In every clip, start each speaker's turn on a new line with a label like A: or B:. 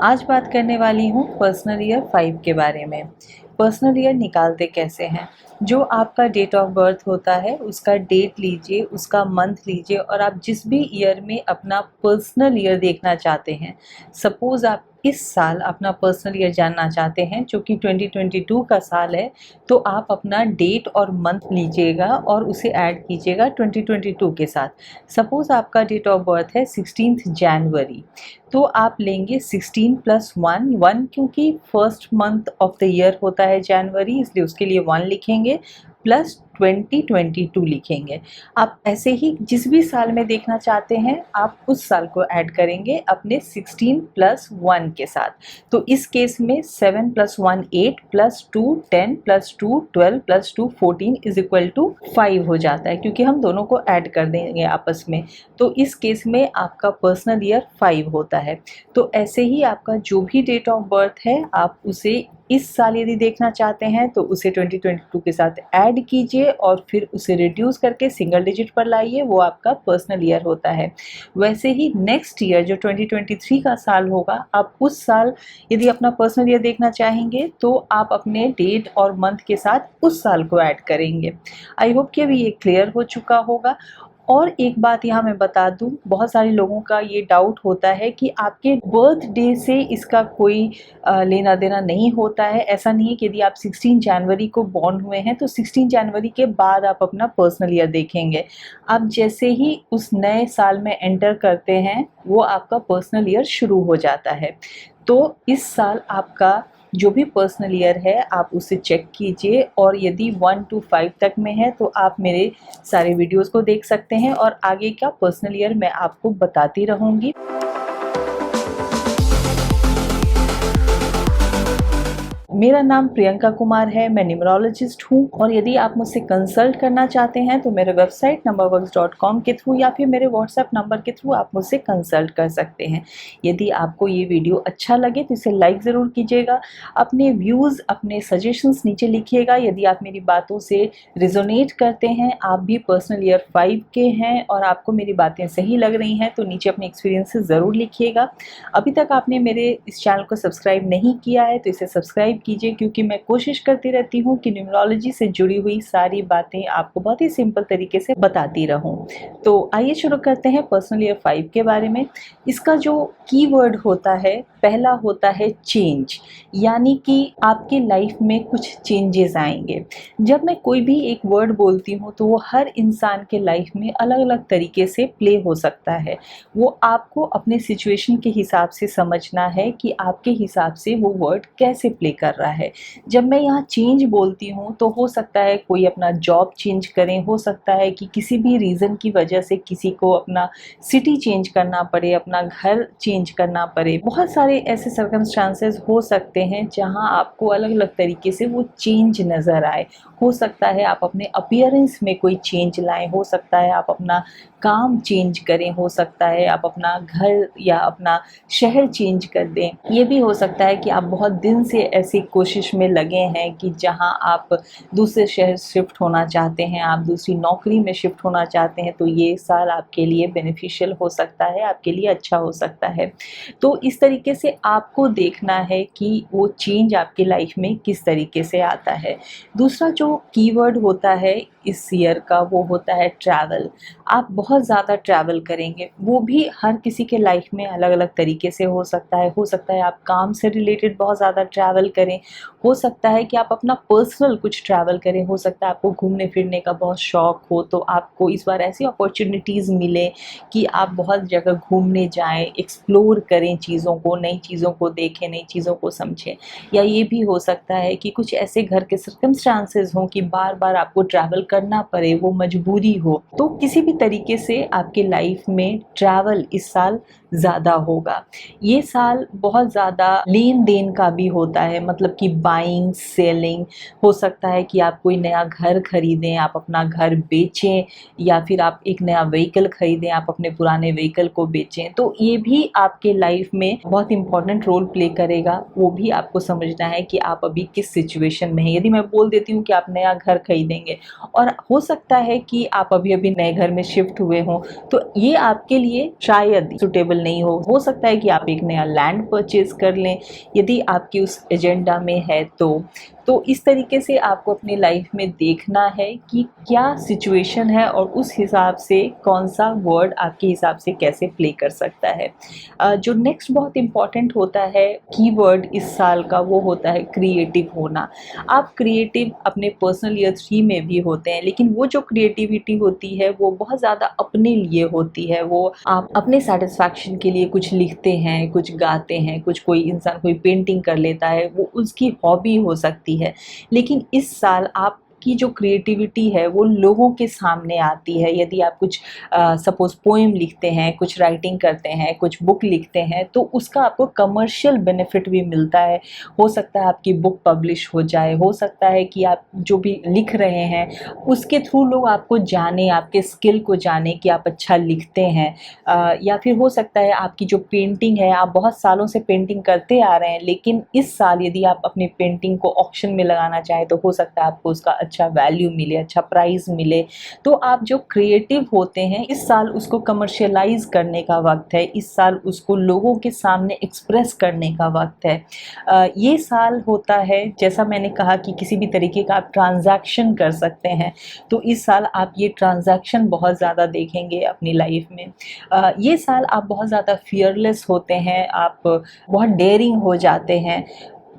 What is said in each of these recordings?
A: आज बात करने वाली हूँ पर्सनल ईयर 5 के बारे में। पर्सनल ईयर निकालते कैसे हैं? जो आपका डेट ऑफ बर्थ होता है उसका डेट लीजिए, उसका मंथ लीजिए और आप जिस भी ईयर में अपना पर्सनल ईयर देखना चाहते हैं, सपोज़ आप इस साल अपना पर्सनल ईयर जानना चाहते हैं जो कि 2022 का साल है, तो आप अपना डेट और मंथ लीजिएगा और उसे ऐड कीजिएगा 2022 के साथ। सपोज़ आपका डेट ऑफ बर्थ है 16 जनवरी, तो आप लेंगे 16 + 1, 1 क्योंकि first month of the year होता है जनवरी, इसलिए उसके लिए 1 लिखेंगे प्लस 2022 लिखेंगे। आप ऐसे ही जिस भी साल में देखना चाहते हैं आप उस साल को ऐड करेंगे अपने 16 + 1 के साथ। तो इस केस में 7 + 1 8 + 2 10 + 2 12 + 2 14 = 5 हो जाता है, क्योंकि हम दोनों को ऐड कर देंगे आपस में। तो इस केस में आपका पर्सनल ईयर 5 होता है। तो ऐसे ही आपका जो भी डेट ऑफ बर्थ है आप उसे इस साल यदि देखना चाहते हैं तो उसे 2022 के साथ ऐड कीजिए और फिर उसे रिड्यूस करके सिंगल डिजिट पर लाइए, वो आपका पर्सनल ईयर होता है। वैसे ही नेक्स्ट ईयर जो 2023 का साल होगा, आप उस साल यदि अपना पर्सनल ईयर देखना चाहेंगे तो आप अपने डेट और मंथ के साथ उस साल को ऐड करेंगे। आई होप कि अभी ये क्लियर हो चुका होगा। और एक बात यहाँ मैं बता दूँ, बहुत सारे लोगों का ये डाउट होता है कि आपके बर्थडे से इसका कोई लेना देना नहीं होता है। ऐसा नहीं है कि यदि आप 16 जनवरी को बॉर्न हुए हैं तो 16 जनवरी के बाद आप अपना पर्सनल ईयर देखेंगे। आप जैसे ही उस नए साल में एंटर करते हैं वो आपका पर्सनल ईयर शुरू हो जाता है। तो इस साल आपका जो भी पर्सनल ईयर है आप उसे चेक कीजिए और यदि 1 to 5 तक में है तो आप मेरे सारे वीडियोस को देख सकते हैं और आगे का पर्सनल ईयर मैं आपको बताती रहूँगी। मेरा नाम प्रियंका कुमार है, मैं न्यूमरोलॉजिस्ट हूँ और यदि आप मुझसे कंसल्ट करना चाहते हैं तो मेरे वेबसाइट numberworks.com के थ्रू या फिर मेरे व्हाट्सएप नंबर के थ्रू आप मुझसे कंसल्ट कर सकते हैं। यदि आपको ये वीडियो अच्छा लगे तो इसे लाइक ज़रूर कीजिएगा, अपने व्यूज़ अपने सजेशंस नीचे लिखिएगा। यदि आप मेरी बातों से रिजोनेट करते हैं, आप भी पर्सनल ईयर 5 के हैं और आपको मेरी बातें सही लग रही हैं तो नीचे अपने एक्सपीरियंसेस ज़रूर लिखिएगा। अभी तक आपने मेरे इस चैनल को सब्सक्राइब नहीं किया है तो इसे सब्सक्राइब कीजिए, क्योंकि मैं कोशिश करती रहती हूँ कि न्यूमरोलॉजी से जुड़ी हुई सारी बातें आपको बहुत ही सिंपल तरीके से बताती रहूँ। तो आइए शुरू करते हैं पर्सनल ईयर 5 के बारे में। इसका जो कीवर्ड होता है, पहला होता है चेंज, यानी कि आपके लाइफ में कुछ चेंजेस आएंगे। जब मैं कोई भी एक वर्ड बोलती हूँ तो वो हर इंसान के लाइफ में अलग अलग तरीके से प्ले हो सकता है। वो आपको अपने सिचुएशन के हिसाब से समझना है कि आपके हिसाब से वो वर्ड कैसे प्ले कर रहा है। जब मैं यहाँ चेंज बोलती हूँ तो हो सकता है कोई अपना जॉब चेंज करें, हो सकता है कि किसी भी रीज़न की वजह से किसी को अपना सिटी चेंज करना पड़े, अपना घर चेंज करना पड़े। बहुत सारे ऐसे सर्कमस्टांसेस हो सकते हैं जहाँ आपको अलग अलग तरीके से वो चेंज नज़र आए। हो सकता है आप अपने अपीयरेंस में कोई चेंज लाएं, हो सकता है आप अपना काम चेंज करें, हो सकता है आप अपना घर या अपना शहर चेंज कर दें। ये भी हो सकता है कि आप बहुत दिन से ऐसी कोशिश में लगे हैं कि जहां आप दूसरे शहर शिफ्ट होना चाहते हैं, आप दूसरी नौकरी में शिफ्ट होना चाहते हैं, तो ये साल आपके लिए बेनिफिशियल हो सकता है, आपके लिए अच्छा हो सकता है। तो इस तरीके से आपको देखना है कि वो चेंज आपकी लाइफ में किस तरीके से आता है। दूसरा जो कीवर्ड होता है इस ईयर का वो होता है ट्रैवल। आप बहुत ज़्यादा ट्रैवल करेंगे, वो भी हर किसी के लाइफ में अलग अलग तरीके से हो सकता है। हो सकता है आप काम से रिलेटेड बहुत ज़्यादा ट्रैवल करें, हो सकता है कि आप अपना पर्सनल कुछ ट्रैवल करें, हो सकता है आपको घूमने फिरने का बहुत शौक़ हो तो आपको इस बार ऐसी अपॉर्चुनिटीज़ मिले कि आप बहुत जगह घूमने जाएं, एक्सप्लोर करें चीज़ों को, नई चीज़ों को देखें, नई चीज़ों को समझें। या ये भी हो सकता है कि कुछ ऐसे घर के सर्कमस्टांसेस हों कि बार बार आपको ट्रैवल करना पड़े, वो मजबूरी हो। तो किसी भी तरीके से आपके लाइफ में ट्रैवल इस साल ज़्यादा होगा। ये साल बहुत ज़्यादा लेन देन का भी होता है, मतलब कि बाइंग सेलिंग। हो सकता है कि आप कोई नया घर खरीदें, आप अपना घर बेचें, या फिर आप एक नया व्हीकल खरीदें, आप अपने पुराने व्हीकल को बेचें। तो ये भी आपके लाइफ में बहुत इंपॉर्टेंट रोल प्ले करेगा। वो भी आपको समझना है कि आप अभी किस सिचुएशन में हैं। यदि मैं बोल देती हूँ कि आप नया घर खरीदेंगे और हो सकता है कि आप अभी अभी नए घर में शिफ्ट हुए हों, तो ये आपके लिए शायद सुटेबल सेटल नहीं हो सकता है कि आप एक नया लैंड परचेज कर लें यदि आपकी उस एजेंडा में है तो इस तरीके से आपको अपनी लाइफ में देखना है कि क्या सिचुएशन है और उस हिसाब से कौन सा वर्ड आपके हिसाब से कैसे प्ले कर सकता है। जो नेक्स्ट बहुत इम्पॉर्टेंट होता है कीवर्ड इस साल का, वो होता है क्रिएटिव होना। आप क्रिएटिव अपने पर्सनल ईयर 3 में भी होते हैं, लेकिन वो जो क्रिएटिविटी होती है वो बहुत ज़्यादा अपने लिए होती है। वो आप अपने सेटिस्फैक्शन के लिए कुछ लिखते हैं, कुछ गाते हैं, कोई इंसान कोई पेंटिंग कर लेता है, वो उसकी हॉबी हो सकती है। लेकिन इस साल आप की जो क्रिएटिविटी है वो लोगों के सामने आती है। यदि आप कुछ सपोज़ पोएम लिखते हैं, कुछ राइटिंग करते हैं, कुछ बुक लिखते हैं, तो उसका आपको कमर्शियल बेनिफिट भी मिलता है। हो सकता है आपकी बुक पब्लिश हो जाए, हो सकता है कि आप जो भी लिख रहे हैं उसके थ्रू लोग आपको जाने, आपके स्किल को जाने कि आप अच्छा लिखते हैं। या फिर हो सकता है आपकी जो पेंटिंग है, आप बहुत सालों से पेंटिंग करते आ रहे हैं, लेकिन इस साल यदि आप अपनी पेंटिंग को ऑक्शन में लगाना चाहें तो हो सकता है आपको उसका अच्छा वैल्यू मिले, अच्छा प्राइस मिले। तो आप जो क्रिएटिव होते हैं इस साल उसको कमर्शियलाइज करने का वक्त है, इस साल उसको लोगों के सामने एक्सप्रेस करने का वक्त है। ये साल होता है, जैसा मैंने कहा कि किसी भी तरीके का आप ट्रांजैक्शन कर सकते हैं, तो इस साल आप ये ट्रांजैक्शन बहुत ज़्यादा देखेंगे अपनी लाइफ में। ये साल आप बहुत ज़्यादा फियरलेस होते हैं, आप बहुत डेयरिंग हो जाते हैं।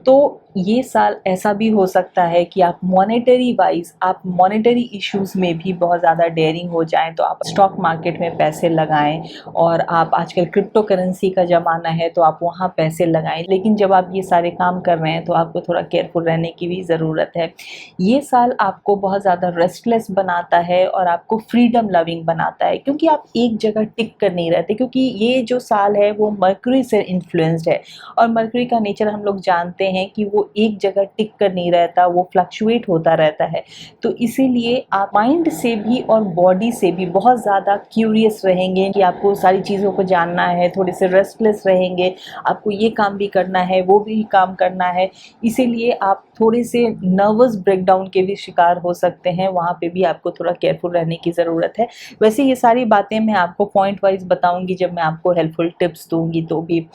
A: तो ये साल ऐसा भी हो सकता है कि आप मॉनेटरी इश्यूज़ में भी बहुत ज़्यादा डेयरिंग हो जाएं, तो आप स्टॉक मार्केट में पैसे लगाएं, और आप आजकल क्रिप्टो करेंसी का ज़माना है तो आप वहाँ पैसे लगाएं। लेकिन जब आप ये सारे काम कर रहे हैं तो आपको थोड़ा केयरफुल रहने की भी ज़रूरत है। ये साल आपको बहुत ज़्यादा रेस्टलेस बनाता है और आपको फ्रीडम लविंग बनाता है, क्योंकि आप एक जगह टिक कर नहीं रहते, क्योंकि ये जो साल है वो मरकरी से इन्फ्लुएंस्ड है, और मरकरी का नेचर हम लोग जानते हैं कि वो एक जगह टिक कर नहीं रहता, वो फ्लक्चुएट होता रहता है। तो इसीलिए आप माइंड से भी और बॉडी से भी बहुत ज़्यादा क्यूरियस रहेंगे कि आपको सारी चीज़ों को जानना है, थोड़े से रेस्टलेस रहेंगे, आपको ये काम भी करना है, वो भी काम करना है। इसीलिए आप थोड़े से नर्वस ब्रेकडाउन के भी शिकार हो सकते हैं, वहाँ पे भी आपको थोड़ा केयरफुल रहने की ज़रूरत है। वैसे ये सारी बातें मैं आपको पॉइंट वाइज बताऊँगी जब मैं आपको हेल्पफुल टिप्स दूँगी। तो भी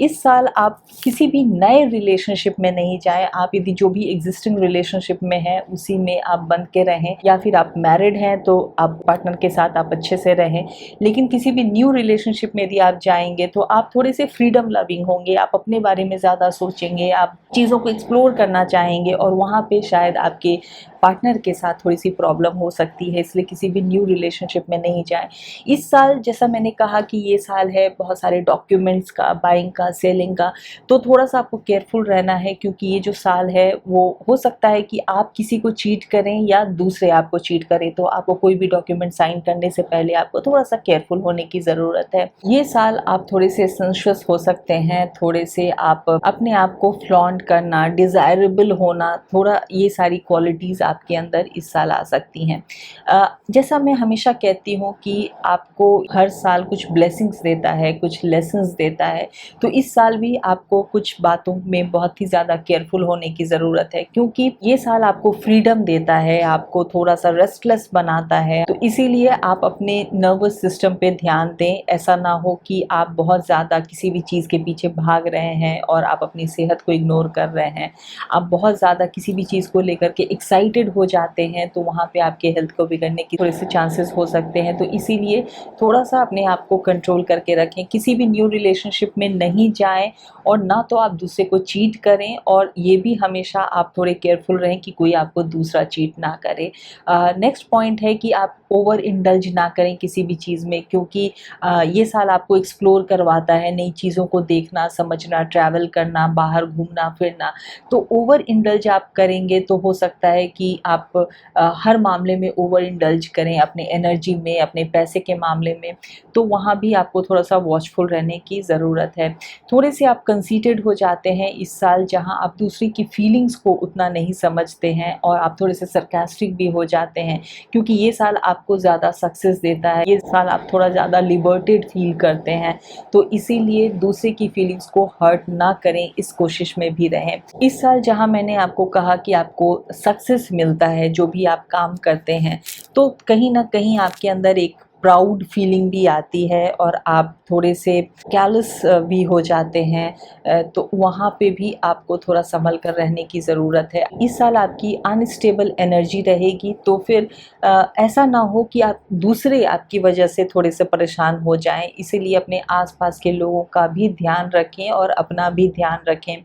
A: इस साल आप किसी भी नए रिलेशनशिप में नहीं जाएं। आप यदि जो भी एग्जिस्टिंग रिलेशनशिप में हैं उसी में आप बंध के रहें, या फिर आप मैरिड हैं तो आप पार्टनर के साथ आप अच्छे से रहें। लेकिन किसी भी न्यू रिलेशनशिप में यदि आप जाएंगे तो आप थोड़े से फ्रीडम लविंग होंगे, आप अपने बारे में ज़्यादा सोचेंगे, आप चीज़ों को एक्सप्लोर करना चाहेंगे, और वहाँ पे शायद आपके पार्टनर के साथ थोड़ी सी प्रॉब्लम हो सकती है, इसलिए किसी भी न्यू रिलेशनशिप में नहीं जाएं। इस साल जैसा मैंने कहा कि ये साल है बहुत सारे डॉक्यूमेंट्स का, बाइंग का, सेलिंग का, तो थोड़ा सा आपको केयरफुल रहना है, क्योंकि ये जो साल है वो हो सकता है कि आप किसी को चीट करें या दूसरे आपको चीट करें। तो आपको कोई भी डॉक्यूमेंट साइन करने से पहले आपको थोड़ा सा केयरफुल होने की ज़रूरत है। ये साल आप थोड़े से सेंशुअस हो सकते हैं, थोड़े से आप अपने आप को फ्लॉन्ट करना, डिज़ायरेबल होना, थोड़ा ये सारी क्वालिटीज़ आपके अंदर इस साल आ सकती हैं। जैसा मैं हमेशा कहती हूँ कि आपको हर साल कुछ ब्लेसिंग्स देता है, कुछ लेसन्स देता है, तो इस साल भी आपको कुछ बातों में बहुत ही ज़्यादा केयरफुल होने की ज़रूरत है, क्योंकि ये साल आपको फ्रीडम देता है, आपको थोड़ा सा रेस्टलेस बनाता है। तो इसीलिए आप अपने नर्वस सिस्टम पे ध्यान दें। ऐसा ना हो कि आप बहुत ज़्यादा किसी भी चीज़ के पीछे भाग रहे हैं और आप अपनी सेहत को इग्नोर कर रहे हैं। आप बहुत ज़्यादा किसी भी चीज़ को लेकर के एक्साइटेड हो जाते हैं तो वहाँ पे आपके हेल्थ को बिगड़ने की थोड़े से चांसेस हो सकते हैं। तो इसीलिए थोड़ा सा अपने आप को कंट्रोल करके रखें, किसी भी न्यू रिलेशनशिप में नहीं जाएं, और ना तो आप दूसरे को चीट करें, और ये भी हमेशा आप थोड़े केयरफुल रहें कि कोई आपको दूसरा चीट ना करे। नेक्स्ट पॉइंट है कि आप ओवर इंडल्ज ना करें किसी भी चीज़ में, क्योंकि ये साल आपको एक्सप्लोर करवाता है, नई चीज़ों को देखना, समझना, ट्रैवल करना, बाहर घूमना फिरना। तो ओवर इंडल्ज आप करेंगे तो हो सकता है कि आप हर मामले में ओवर इंडल्ज करें, अपने एनर्जी में, अपने पैसे के मामले में, तो वहाँ भी आपको थोड़ा सा वॉचफुल रहने की ज़रूरत है। थोड़े से आप कंसीटेड हो जाते हैं इस साल, जहाँ आप दूसरी की फीलिंग्स को उतना नहीं समझते हैं, और आप थोड़े से सरकास्टिक भी हो जाते हैं, क्योंकि ये साल आपको ज़्यादा सक्सेस देता है। ये साल आप थोड़ा ज़्यादा लिबर्टेड फील करते हैं, तो इसीलिए दूसरे की फीलिंग्स को हर्ट ना करें, इस कोशिश में भी रहें। इस साल जहाँ मैंने आपको कहा कि आपको सक्सेस मिलता है जो भी आप काम करते हैं, तो कहीं ना कहीं आपके अंदर एक प्राउड फीलिंग भी आती है और आप थोड़े से कैलस भी हो जाते हैं, तो वहाँ पे भी आपको थोड़ा संभल कर रहने की ज़रूरत है। इस साल आपकी अनस्टेबल एनर्जी रहेगी, तो फिर ऐसा ना हो कि आप दूसरे आपकी वजह से थोड़े से परेशान हो जाएं, इसीलिए अपने आसपास के लोगों का भी ध्यान रखें और अपना भी ध्यान रखें।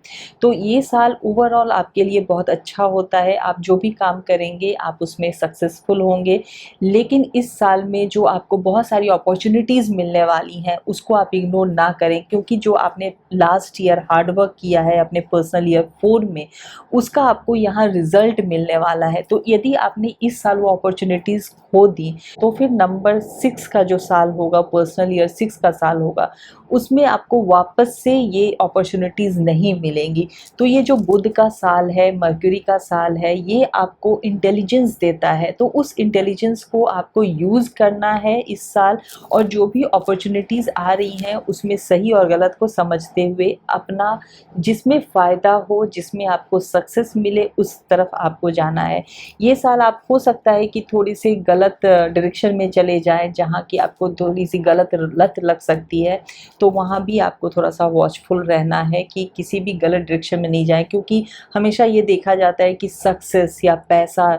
A: तो ये साल ओवरऑल आपके लिए बहुत अच्छा होता है, आप जो भी काम करेंगे आप उसमें सक्सेसफुल होंगे। लेकिन इस साल में जो आपको बहुत सारी अपॉर्चुनिटीज़ मिलने वाली हैं उसको आप इग्नोर ना करें, क्योंकि जो आपने लास्ट ईयर हार्डवर्क किया है अपने पर्सनल ईयर 4 में, उसका आपको यहाँ रिजल्ट मिलने वाला है। तो यदि आपने इस साल वो अपॉर्चुनिटीज़ खो दी, तो फिर नंबर 6 का जो साल होगा, पर्सनल ईयर 6 का साल होगा, उसमें आपको वापस से ये अपॉर्चुनिटीज़ नहीं मिलेंगी। तो ये जो बुध का साल है, मरकरी का साल है, ये आपको इंटेलिजेंस देता है, तो उस इंटेलिजेंस को आपको यूज़ करना है इस साल, और जो भी अपॉर्चुनिटीज़ आ रही हैं उसमें सही और गलत को समझते हुए अपना जिसमें फ़ायदा हो, जिसमें आपको सक्सेस मिले, उस तरफ आपको जाना है। ये साल आप हो सकता है कि थोड़ी सी गलत डायरेक्शन में चले जाएं, जहाँ की आपको थोड़ी सी गलत लत लग सकती है, तो वहाँ भी आपको थोड़ा सा वॉचफुल रहना है कि किसी भी गलत डायरेक्शन में नहीं जाएं, क्योंकि हमेशा ये देखा जाता है कि सक्सेस या पैसा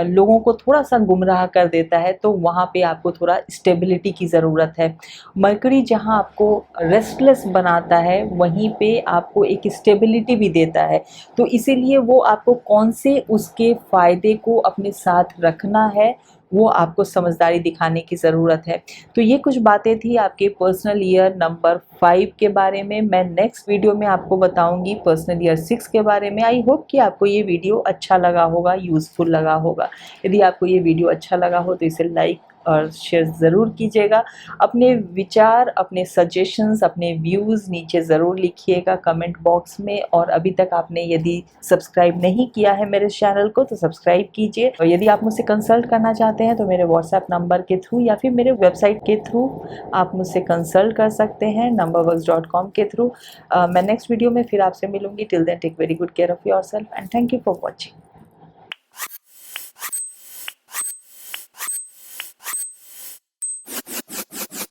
A: लोगों को थोड़ा सा गुमराह कर देता है, तो वहाँ पे आपको थोड़ा स्टेबिलिटी की ज़रूरत है। मरकरी जहाँ आपको रेस्टलेस बनाता है, वहीं पे आपको एक स्टेबिलिटी भी देता है, तो इसीलिए वो आपको कौन से उसके फ़ायदे को अपने साथ रखना है, वो आपको समझदारी दिखाने की ज़रूरत है। तो ये कुछ बातें थी आपके पर्सनल ईयर नंबर 5 के बारे में। मैं नेक्स्ट वीडियो में आपको बताऊंगी पर्सनल ईयर 6 के बारे में। आई होप कि आपको ये वीडियो अच्छा लगा होगा, यूज़फुल लगा होगा। यदि आपको ये वीडियो अच्छा लगा हो तो इसे लाइक और शेयर ज़रूर कीजिएगा। अपने विचार, अपने सजेशंस, अपने व्यूज़ नीचे ज़रूर लिखिएगा कमेंट बॉक्स में। और अभी तक आपने यदि सब्सक्राइब नहीं किया है मेरे चैनल को तो सब्सक्राइब कीजिए। और यदि आप मुझसे कंसल्ट करना चाहते हैं तो मेरे व्हाट्सएप नंबर के थ्रू या फिर मेरे वेबसाइट के थ्रू आप मुझसे कंसल्ट कर सकते हैं, numberworks.com के थ्रू। मैं नेक्स्ट वीडियो में फिर आपसे मिलूँगी। Till then take very good care of yourself and thank you for watching.